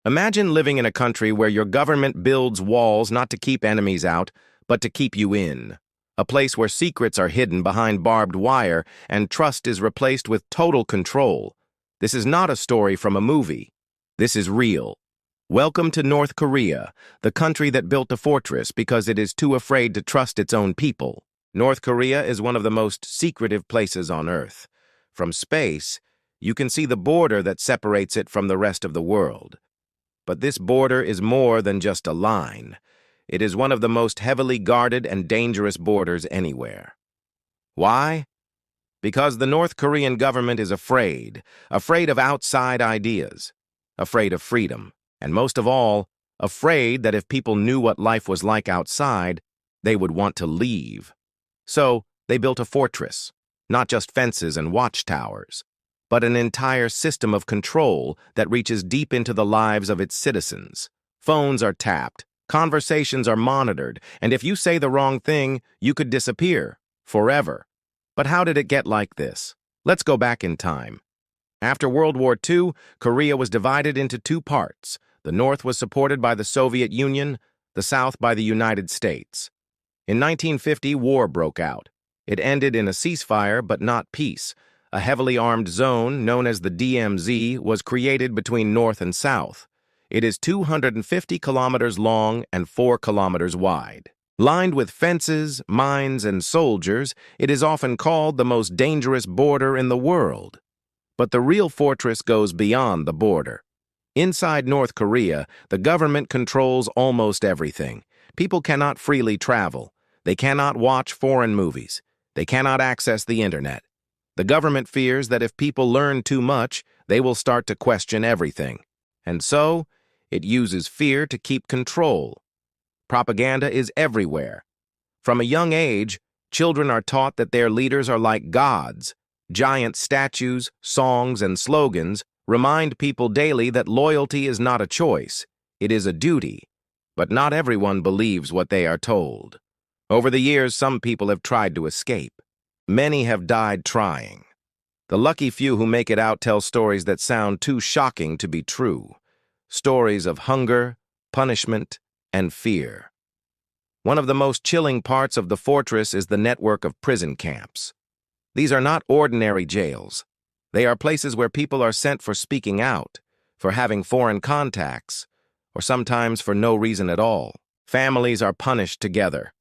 Imagine living in a country where your government builds walls not to keep enemies out, but to keep you in. A place where secrets are hidden behind barbed wire and trust is replaced with total control. This is not a story from a movie. This is real. Welcome to North Korea, the country that built a fortress because it is too afraid to trust its own people. North Korea is one of the most secretive places on Earth. From space, you can see the border that separates it from the rest of the world. But this border is more than just a line. It is one of the most heavily guarded and dangerous borders anywhere. Why? Because the North Korean government is afraid of outside ideas, afraid of freedom, and most of all, afraid that if people knew what life was like outside, they would want to leave. So, they built a fortress, not just fences and watchtowers, but an entire system of control that reaches deep into the lives of its citizens. Phones are tapped, conversations are monitored, and if you say the wrong thing, you could disappear, forever. But how did it get like this? Let's go back in time. After World War II, Korea was divided into two parts. The North was supported by the Soviet Union, the South by the United States. In 1950, war broke out. It ended in a ceasefire, but not peace. A heavily armed zone, known as the DMZ, was created between North and South. It is 250 kilometers long and 4 kilometers wide. Lined with fences, mines, and soldiers, it is often called the most dangerous border in the world. But the real fortress goes beyond the border. Inside North Korea, the government controls almost everything. People cannot freely travel. They cannot watch foreign movies. They cannot access the internet. The government fears that if people learn too much, they will start to question everything. And so, it uses fear to keep control. Propaganda is everywhere. From a young age, children are taught that their leaders are like gods. Giant statues, songs, and slogans remind people daily that loyalty is not a choice, it is a duty. But not everyone believes what they are told. Over the years, some people have tried to escape. Many have died trying. The lucky few who make it out tell stories that sound too shocking to be true. Stories of hunger, punishment, and fear. One of the most chilling parts of the fortress is the network of prison camps. These are not ordinary jails. They are places where people are sent for speaking out, for having foreign contacts, or sometimes for no reason at all. Families are punished together.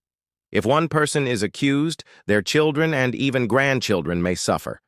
If one person is accused, their children and even grandchildren may suffer.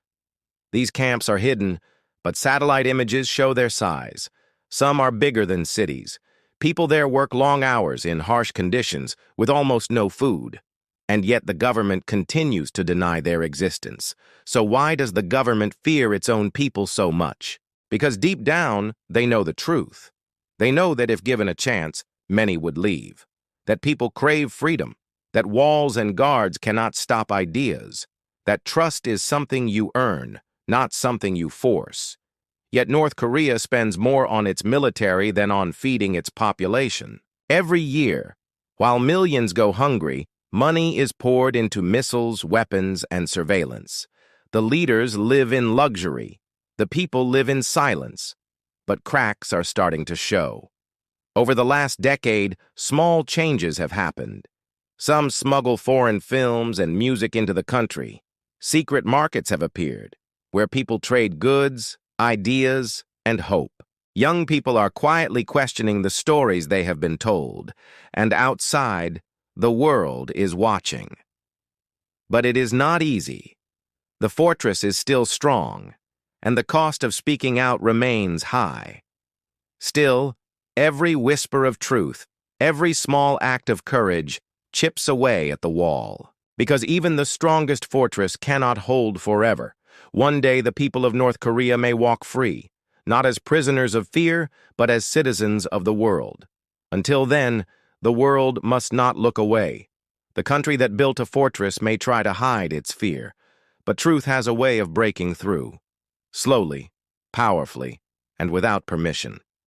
These camps are hidden, but satellite images show their size. Some are bigger than cities. People there work long hours in harsh conditions with almost no food. And yet the government continues to deny their existence. So why does the government fear its own people so much? Because deep down, they know the truth. They know that if given a chance, many would leave. That people crave freedom. That walls and guards cannot stop ideas. That trust is something you earn, not something you force. Yet North Korea spends more on its military than on feeding its population. Every year, while millions go hungry, money is poured into missiles, weapons, and surveillance. The leaders live in luxury. The people live in silence. But cracks are starting to show. Over the last decade, small changes have happened. Some smuggle foreign films and music into the country. Secret markets have appeared, where people trade goods, ideas, and hope. Young people are quietly questioning the stories they have been told, and outside, the world is watching. But it is not easy. The fortress is still strong, and the cost of speaking out remains high. Still, every whisper of truth, every small act of courage, chips away at the wall. Because even the strongest fortress cannot hold forever. One day the people of North Korea may walk free, not as prisoners of fear, but as citizens of the world. Until then, the world must not look away. The country that built a fortress may try to hide its fear, but truth has a way of breaking through. Slowly, powerfully, and without permission.